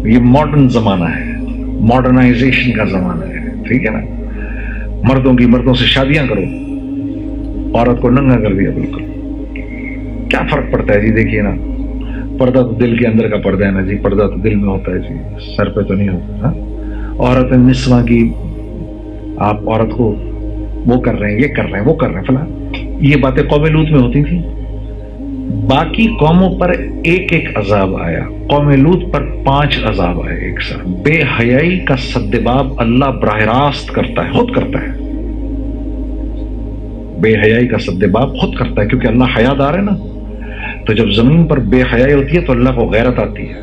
ये मॉडर्न जमाना है, मॉडर्नाइजेशन का जमाना है, ठीक है ना। मर्दों से शादियां करो, औरत को नंगा कर दिया बिल्कुल। क्या फर्क पड़ता है जी? देखिए ना, पर्दा तो दिल के अंदर का पर्दा है ना जी, पर्दा तो दिल में होता है जी, सर पे तो नहीं होता ना। औरत निस्वा की, आप औरत को वो कर रहे हैं, ये कर रहे हैं, वो कर रहे हैं, फला, ये बातें कौम लूत में होती थी। बाकी कौमों पर एक एक अजाब आया, कौम लूत पर 5 अजाब आए एक साथ। बेहयाई का सद्देबाब अल्लाह बराह रास्त करता है, खुद करता है। बेहयाई का सद्देबाब खुद करता है, क्योंकि अल्लाह हयादार है ना। तो जब जमीन पर बेहयाई होती है तो अल्लाह को गैरत आती है,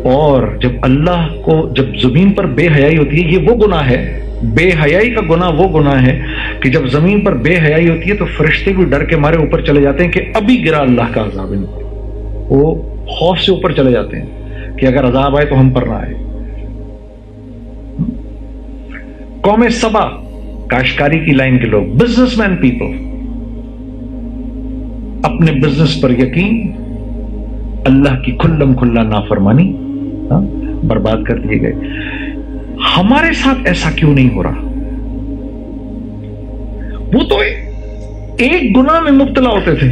और जब जमीन पर बेहयाई होती है, ये वो गुनाह है, बेहयाई का गुनाह वो गुनाह है कि जब जमीन पर बेहयाई होती है तो फरिश्ते भी डर के मारे ऊपर चले जाते हैं कि अभी गिरा अल्लाह का अजाब इन पर। वो खौफ से ऊपर चले जाते हैं कि अगर अजाब आए तो हम पर ना आए। कौम सबा, काश्तकारी की लाइन के लोग, बिजनेसमैन पीपल, अपने बिजनेस पर यकीन, अल्लाह की खुल्लम खुल्ला नाफरमानी, बर्बाद कर दिए गए। हमारे साथ ऐसा क्यों नहीं हो रहा? वो तो एक गुनाह में मुब्तला होते थे,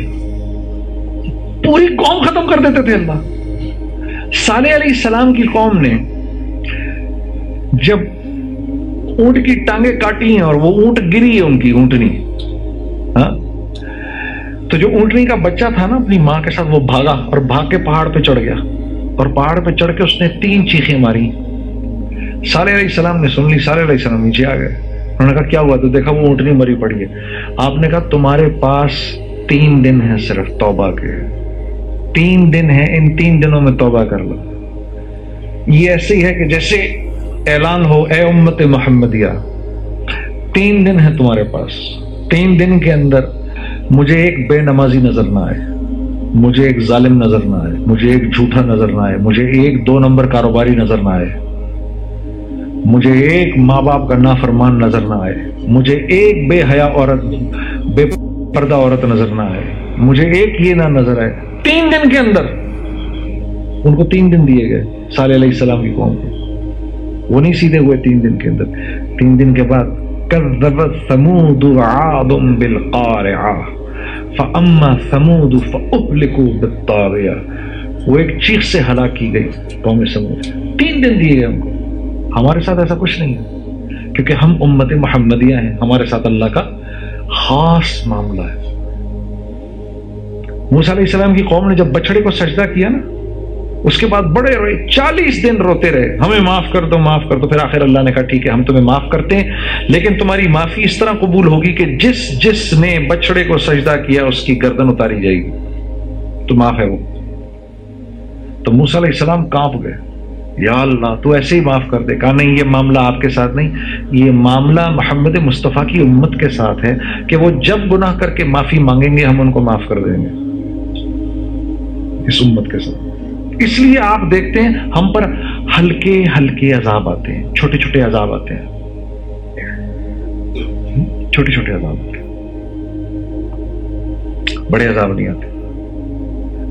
पूरी कौम खत्म कर देते थे अल्लाह। सालेह अलैहिस्सलाम की कौम ने जब ऊंट की टांगे काटी हैं और वो ऊंट गिरी है, उनकी ऊंटनी, तो जो ऊंटनी का बच्चा था ना, अपनी मां के साथ वो भागा और भाग के पहाड़ पे चढ़ गया, और पहाड़ पे चढ़ के उसने 3 चीखें मारी। सालेह अलैहिस्सलाम ने सुन ली, सालेह अलैहिस्सलाम नीचे आ गए। उन्होंने कहा क्या हुआ? तो देखा वो ऊंटनी मरी पड़ी है। आपने कहा तुम्हारे पास 3 दिन है सिर्फ तौबा के, 3 दिन है, इन 3 दिनों में तौबा कर लो। ये ऐसे ही है कि जैसे ऐलान हो, ए उम्मत मुहम्मदिया, 3 दिन है तुम्हारे पास, 3 दिन के अंदर मुझे एक बेनमाजी नजर ना आए, मुझे एक जालिम नजर ना आए, मुझे एक झूठा नजर ना आए, मुझे एक 2 नंबर कारोबारी नजर ना आए, मुझे एक माँ बाप का नाफरमान नजर ना आए, मुझे एक बेहया औरत, बेपर्दा औरत नजर ना आए, मुझे एक ये ना नजर आए। 3 दिन के अंदर उनको 3 दिन दिए गए सालेह अलैहिस्सलाम की कौम को। वो नहीं सीधे हुए 3 दिन के अंदर। 3 दिन के बाद कज़्ज़बत समूद आदम बिल क़ारिआ फ़अम्मा समूद फ़अहलिकू बित्ताग़िया। वो एक चीख से हलाक की गई कौम समूद। 3 दिन दिए गए उनको। हमारे साथ ऐसा कुछ नहीं है, क्योंकि हम उम्मत मुहम्मदिया हैं, हमारे साथ अल्लाह का खास मामला है। मूसा अलैहिस्सलाम की कौम ने जब बछड़े को सजदा किया ना, उसके बाद बड़े रोए, 40 दिन रोते रहे, हमें माफ कर दो, माफ कर दो। फिर आखिर अल्लाह ने कहा ठीक है, हम तुम्हें माफ करते हैं, लेकिन तुम्हारी माफी इस तरह कबूल होगी कि जिसने बछड़े को सजदा किया उसकी गर्दन उतारी जाएगी, तो माफ है वो। तो मूसा अलैहिस्सलाम कांप गए, या अल्लाह तू ऐसे ही माफ कर दे। कहा नहीं, ये मामला आपके साथ नहीं, ये मामला मोहम्मद मुस्तफ़ा की उम्मत के साथ है कि वो जब गुनाह करके माफी मांगेंगे हम उनको माफ कर देंगे, इस उम्मत के साथ। इसलिए आप देखते हैं हम पर हल्के हल्के अजाब आते हैं, छोटे छोटे अजाब आते हैं, छोटे छोटे अजाब आते हैं, बड़े अजाब नहीं आते।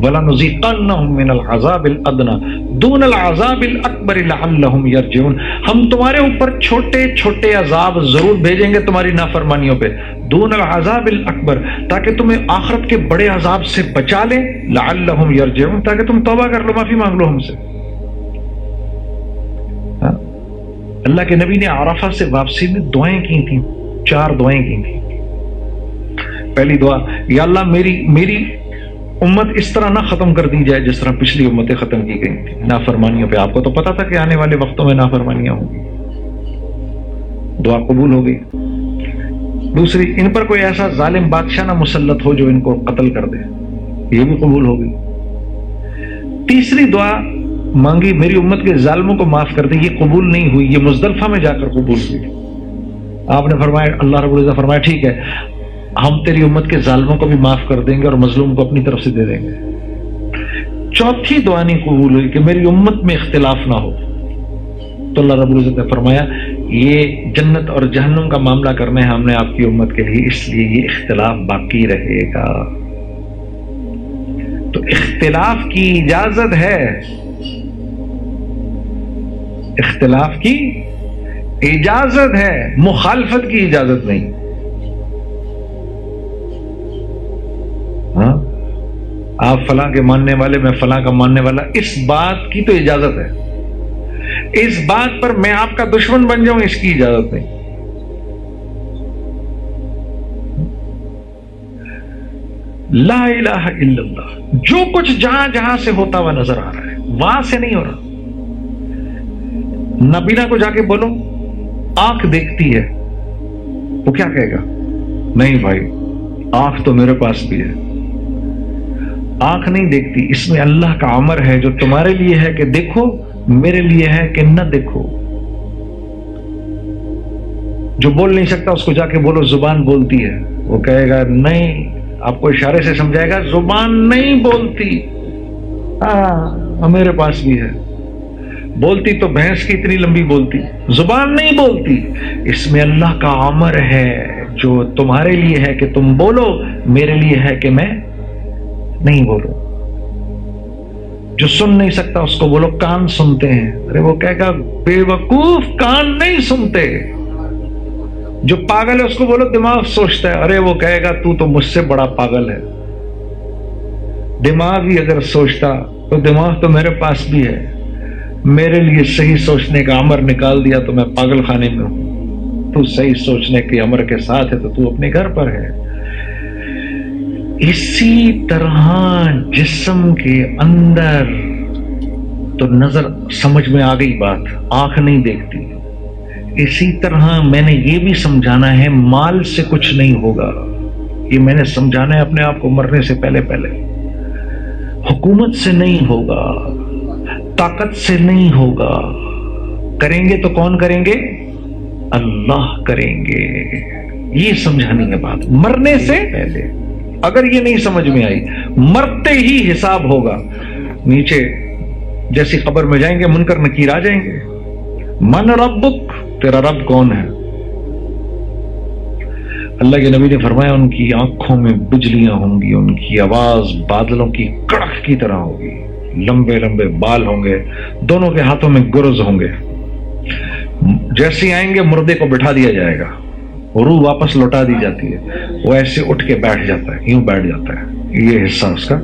वला नुज़ीक़न्नहुम मिनल अज़ाबिल अदना दूनल अज़ाबिल अकबर लअल्लहुम यरजिऊन। हम तुम्हारे ऊपर छोटे छोटे अजाब जरूर भेजेंगे तुम्हारी नाफरमानियों पे, दूनल अज़ाबिल अकबर, ताकि तुम्हें आखिरत के बड़े अजाब से बचा लें, लअल्लहुम यरजिऊन, ताकि तुम तौबा कर लो, माफी मांग लो हमसे। अल्लाह के नबी ने अरफा से वापसी में दुआएं की थी, 4 दुआएं की थी। पहली दुआ, या अल्लाह मेरी उम्मत इस तरह ना खत्म कर दी जाए जिस तरह पिछली उम्मतें खत्म की गई थी, नाफरमानियों पे। आपको तो पता था कि आने वाले वक्तों में नाफरमानियां होंगी। दुआ कबूल हो गई। दूसरी, इन पर कोई ऐसा जालिम बादशाह ना मुसल्लत हो जो इनको कत्ल कर दे, ये भी कबूल हो गई। तीसरी दुआ मांगी, मेरी उम्मत के जालिमों को माफ कर दे, ये कबूल नहीं हुई, ये मुज़दलिफा में जाकर कबूल हुई। आपने फरमाया, अल्लाह रब्बुल इज़्ज़त फरमाया ठीक है, हम तेरी उम्मत के जालिमों को भी माफ कर देंगे और मजलूम को अपनी तरफ से दे देंगे। चौथी दुआ नहीं कबूल हुई कि मेरी उम्मत में इख्तिलाफ ना हो, तो अल्लाह रब्बुल इज़्ज़त ने फरमाया ये जन्नत और जहन्नुम का मामला करना है हमने आपकी उम्मत के लिए, इसलिए ये इख्तिलाफ बाकी रहेगा। तो इख्तिलाफ की इजाजत है, اختلاف کی اجازت ہے، مخالفت کی اجازت نہیں. ہاں آپ فلاں کے ماننے والے، میں فلاں کا ماننے والا، اس بات کی تو اجازت ہے. اس بات پر میں آپ کا دشمن بن جاؤں، اس کی اجازت نہیں. لا الہ الا اللہ. جو کچھ جہاں جہاں سے ہوتا ہوا نظر آ رہا ہے، وہاں سے نہیں ہو رہا. نبینا کو جا کے بولو آنکھ دیکھتی ہے، وہ کیا کہے گا؟ نہیں بھائی، آنکھ تو میرے پاس بھی ہے. آنکھ نہیں دیکھتی، اس میں اللہ کا امر ہے. جو تمہارے لیے ہے کہ دیکھو، میرے لیے ہے کہ نہ دیکھو. جو بول نہیں سکتا اس کو جا کے بولو زبان بولتی ہے. وہ کہے گا نہیں، آپ کو اشارے سے سمجھائے گا زبان نہیں بولتی. ہاں میرے پاس بھی ہے. بولتی تو بھینس کی اتنی لمبی بولتی، زبان نہیں بولتی. اس میں اللہ کا امر ہے، جو تمہارے لیے ہے کہ تم بولو، میرے لیے ہے کہ میں نہیں بولو. جو سن نہیں سکتا اس کو بولو کان سنتے ہیں. ارے وہ کہے گا بے وقوف، کان نہیں سنتے. جو پاگل ہے اس کو بولو دماغ سوچتا ہے. ارے وہ کہے گا تو مجھ سے بڑا پاگل ہے. دماغ ہی اگر سوچتا تو دماغ تو میرے پاس بھی ہے. میرے لیے صحیح سوچنے کا امر نکال دیا تو میں پاگل خانے میں ہوں. تو صحیح سوچنے کے امر کے ساتھ ہے تو اپنے گھر پر ہے. اسی طرح جسم کے اندر تو نظر سمجھ میں آ گئی بات، آنکھ نہیں دیکھتی. اسی طرح میں نے یہ بھی سمجھانا ہے مال سے کچھ نہیں ہوگا. یہ میں نے سمجھانا ہے اپنے آپ کو مرنے سے پہلے پہلے. حکومت سے نہیں ہوگا، طاقت سے نہیں ہوگا. کریں گے تو کون کریں گے؟ اللہ کریں گے. یہ سمجھانی ہے بات مرنے سے پہلے. اگر یہ نہیں سمجھ میں آئی، مرتے ہی حساب ہوگا. نیچے جیسی قبر میں جائیں گے منکر نکیر آ جائیں گے. من ربک، تیرا رب کون ہے؟ اللہ کے نبی نے فرمایا ان کی آنکھوں میں بجلیاں ہوں گی، ان کی آواز بادلوں کی کڑک کی طرح ہوگی، لمبے لمبے بال ہوں گے، دونوں کے ہاتھوں میں گرز ہوں گے. جیسے آئیں گے مردے کو بٹھا دیا جائے گا، روح واپس لوٹا دی جاتی ہے. وہ ایسے اٹھ کے بیٹھ جاتا ہے، یوں بیٹھ جاتا ہے. یہ حصہ اس کا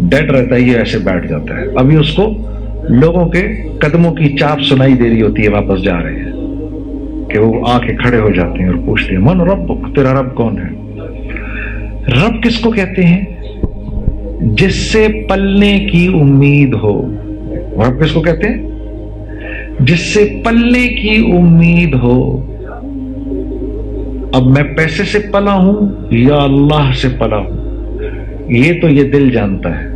ڈیڈ رہتا ہے، یہ ایسے بیٹھ جاتا ہے. ابھی اس کو لوگوں کے قدموں کی چاپ سنائی دے رہی ہوتی ہے، واپس جا رہے ہیں، کہ وہ آ کے کھڑے ہو جاتے ہیں اور پوچھتے ہیں من ربک، تیرا رب کون ہے؟ رب کس کو کہتے ہیں؟ جس سے پلنے کی امید ہو. رب کس کو کہتے ہیں؟ جس سے پلنے کی امید ہو. اب میں پیسے سے پلا ہوں یا اللہ سے پلا ہوں، یہ تو یہ دل جانتا ہے.